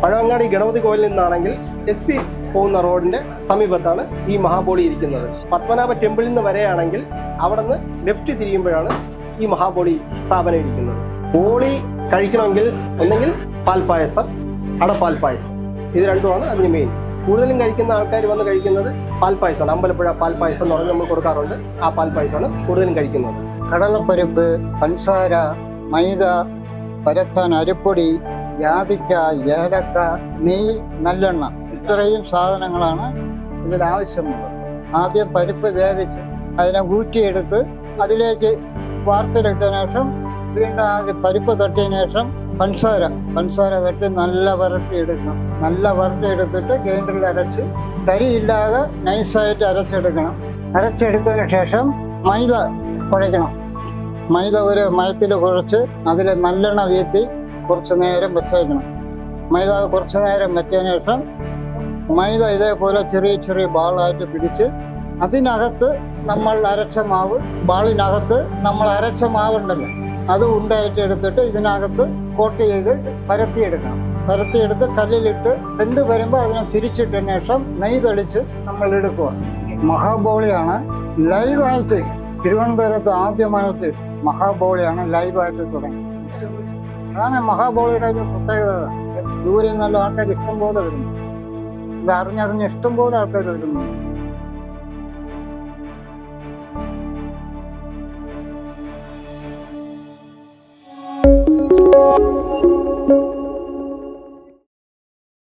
പഴവങ്ങാടി ഗണപതി കോവിലിൽ നിന്നാണെങ്കിൽ SP പോകുന്ന റോഡിന്റെ സമീപത്താണ് ഈ മഹാബോളി ഇരിക്കുന്നത്. പത്മനാഭ ടെമ്പിളിൽ നിന്ന് വരെയാണെങ്കിൽ അവിടെ നിന്ന് ലെഫ്റ്റ് തിരിയുമ്പോഴാണ് ഈ മഹാബോളി സ്ഥാപനം ഇരിക്കുന്നത്. ബോളി കഴിക്കണമെങ്കിൽ ഒന്നെങ്കിൽ പാൽപ്പായസം, അടപ്പാൽ പായസം, ഇത് രണ്ടുമാണ് അതിന് മെയിൻ. കൂടുതലും കഴിക്കുന്ന ആൾക്കാർ വന്ന് കഴിക്കുന്നത് പാൽപ്പായസമാണ്. അമ്പലപ്പുഴ പാൽപ്പായസം എന്ന് പറഞ്ഞ് നമ്മൾ കൊടുക്കാറുണ്ട്. ആ പാൽപ്പായസമാണ് കൂടുതലും കഴിക്കുന്നത്. കടലപ്പരിപ്പ്, പഞ്ചസാര, മൈദ, പരത്താൻ അരിപ്പൊടി, ജാതിക്ക, ഏലക്ക, നെയ്യ്, നല്ലെണ്ണ, ഇത്രയും സാധനങ്ങളാണ് ഇതിലാവശ്യമുള്ളത്. ആദ്യം പരിപ്പ് വേവിച്ച് അതിനെ ഊറ്റിയെടുത്ത് അതിലേക്ക് വാർത്തിലിട്ടതിന് ശേഷം വീണ്ടും ആദ്യം പരിപ്പ് തട്ടിയതിനു ശേഷം പഞ്ചസാര തട്ടി നല്ല വരട്ടിയെടുക്കണം. നല്ല വരട്ടിയെടുത്തിട്ട് ഗ്രൈൻഡറിൽ അരച്ച് തരിയില്ലാതെ നൈസായിട്ട് അരച്ചെടുക്കണം. അരച്ചെടുത്തതിന് ശേഷം മൈദ കുഴയ്ക്കണം. മൈദ ഒരു മയത്തിൽ കുഴച്ച് അതിൽ നല്ലെണ്ണ വീഴ്ത്തി കുറച്ച് നേരം വെച്ചേക്കണം. മൈദ കുറച്ച് നേരം വെച്ചതിന് ശേഷം മൈദ ഇതേപോലെ ചെറിയ ചെറിയ ബാളായിട്ട് പിടിച്ച് അതിനകത്ത് നമ്മൾ അരച്ച മാവ്, ബാളിനകത്ത് നമ്മൾ അരച്ച മാവുണ്ടല്ലോ അത് ഉണ്ടായിട്ട് എടുത്തിട്ട് ഇതിനകത്ത് കോട്ട് ചെയ്ത് പരത്തിയെടുക്കണം. പരത്തിയെടുത്ത് കല്ലിലിട്ട് വെന്ത് വരുമ്പോൾ അതിനെ തിരിച്ചിട്ടതിന് ശേഷം നെയ്യ് തെളിച്ച് നമ്മൾ എടുക്കുക. മഹാബോളിയാണ് ലൈവായിട്ട് തിരുവനന്തപുരത്ത് ആദ്യമായിട്ട് മഹാബോളിയാണ് ലൈവായിട്ട് തുടങ്ങി. അതാണ് മഹാബോളിയുടെ ഒരു പ്രത്യേകത. ദൂരെ നല്ല ആൾക്കാർ ഇഷ്ടം പോലെ വരുന്നു. ഇത് അറിഞ്ഞറിഞ്ഞ് ഇഷ്ടം പോലെ ആൾക്കാർ വരുന്നു.